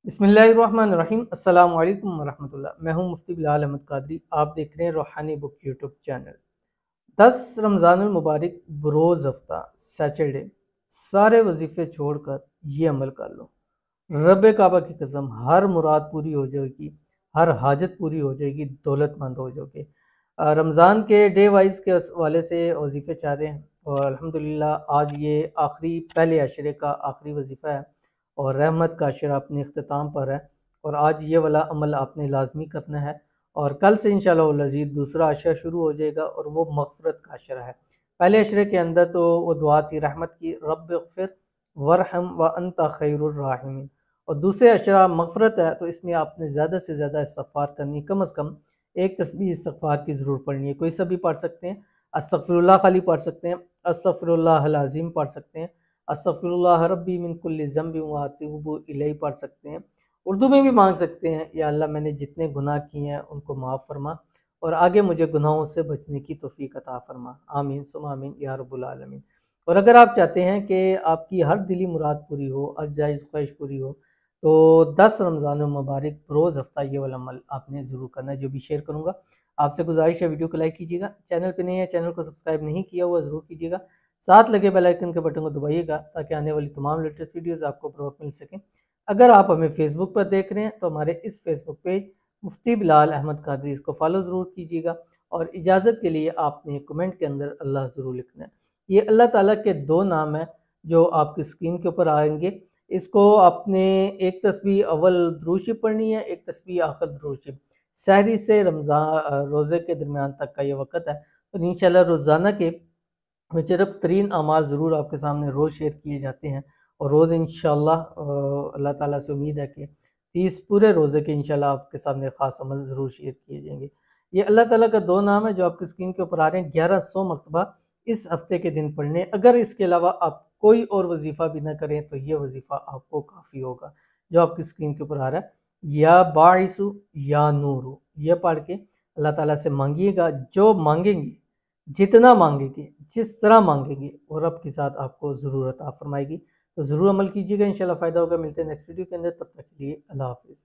बिस्मिल्लाहिर्रहमानिर्रहीम। अस्सलाम वालेकुम वरहमतुल्लाह। मैं हूं मुफ्ती बिलाल अहमद कादरी। आप देख रहे हैं रूहानी बुक यूट्यूब चैनल। 10 रमज़ानुल मुबारक बरोज़ हफ्ता सैटरडे सारे वजीफे छोड़कर ये अमल कर लो। रब काबा की कसम हर मुराद पूरी हो जाएगी, हर हाजत पूरी हो जाएगी, दौलतमंद हो जाओगे। रमज़ान के डे वाइज के हवाले से वजीफ़े चाह रहे हैं और अल्हम्दुलिल्लाह आज ये आखिरी पहले अशरे का आखिरी वजीफ़ा है और रहमत का अशरा अपने अख्ताम पर है और आज ये वाला अमल आपने लाजमी करना है और कल से इंशाअल्लाह लज़ीज़ दूसरा अशरा शुरू हो जाएगा और वो मग़फ़िरत का अशरा है। पहले अशरे के अंदर तो वो दुआ थी रहमत की, रब्बिग़फ़िर वरहम व अंत खैरुर राहिमीन, और दूसरे अशरा मग़फ़िरत है तो इसमें आपने ज़्यादा से ज़्यादा इस्तिग़फ़ार करनी, कम अज़ कम एक तस्बीह इस्तिग़फ़ार की ज़रूर पढ़नी है। कोई सा भी पढ़ सकते हैं, अस्तग़फ़िरुल्लाह खाली पढ़ सकते हैं, अस्तग़फ़िरुल्लाहल अज़ीम पढ़ सकते हैं, अस्तग़फ़िरुल्लाह रब्बी मिन कुल्लि ज़ंबिन व अतूबु इलैहि पढ़ सकते हैं। उर्दू में भी मांग सकते हैं, या अल्लाह मैंने जितने गुनाह किए हैं उनको माफ़ फरमा और आगे मुझे गुनाहों से बचने की तौफ़ीक अता फरमा। आमीन सुम्मा आमीन या रब्बुल आलमीन। और अगर आप चाहते हैं कि आपकी हर दिली मुराद पूरी हो, हर जायज़ ख्वाहिश पूरी हो, तो 10 रमज़ान मुबारक रोज़ हफ्ता ये वाला अमल आपने ज़रूर करना है, जो भी शेयर करूँगा। आपसे गुजारिश है वीडियो को लाइक कीजिएगा, चैनल पे नए हैं चैनल को सब्सक्राइब नहीं किया हुआ ज़रूर कीजिएगा, साथ लगे बेल आइकन के बटन को दबाइएगा ताकि आने वाली तमाम लेटेस्ट वीडियोज़ आपको बर वक्त मिल सकें। अगर आप हमें फेसबुक पर देख रहे हैं तो हमारे इस फेसबुक पेज मुफ्ती बिलाल अहमद कादरी इसको फॉलो ज़रूर कीजिएगा और इजाज़त के लिए आपने कमेंट के अंदर अल्लाह ज़रूर लिखना है। ये अल्लाह ताला के 2 नाम हैं जो आपकी स्क्रीन के ऊपर आएंगे। इसको आपने एक तस्बीह अव्वल दुरूद शरीफ पढ़नी है, एक तस्बीह आखिर दुरूद शरीफ। सहरी से रोज़े के दरमियान तक का ये वक़्त है और इंशाअल्लाह रोज़ाना के मुजरब तरीन अमाल ज़रूर आपके सामने रोज़ शेयर किए जाते हैं और रोज़ इंशाअल्लाह अल्लाह ताला से उम्मीद है कि 30 पूरे रोज़े के इंशाअल्लाह आपके सामने ख़ास अमल ज़रूर शेयर किए जाएंगे। ये अल्लाह ताला का 2 नाम है जो आपकी स्क्रीन के ऊपर आ रहे हैं। 1100 मरतबा इस हफ्ते के दिन पढ़ने। अगर इसके अलावा आप कोई और वजीफ़ा भी ना करें तो ये वजीफ़ा आपको काफ़ी होगा, जो आपकी स्क्रीन के ऊपर आ रहा है। या बाइसु या नूरु, ये पढ़ के अल्लाह ताला से मांगिएगा, जो मांगेंगे, जितना मांगेंगे, जिस तरह मांगेंगे वो रब के साथ आपको ज़रूर अता फरमाएगी। तो ज़रूर अमल कीजिएगा, इंशाल्लाह फ़ायदा होगा। मिलते हैं नेक्स्ट वीडियो के अंदर, तब तक के लिए अल्लाह हाफ़िज़।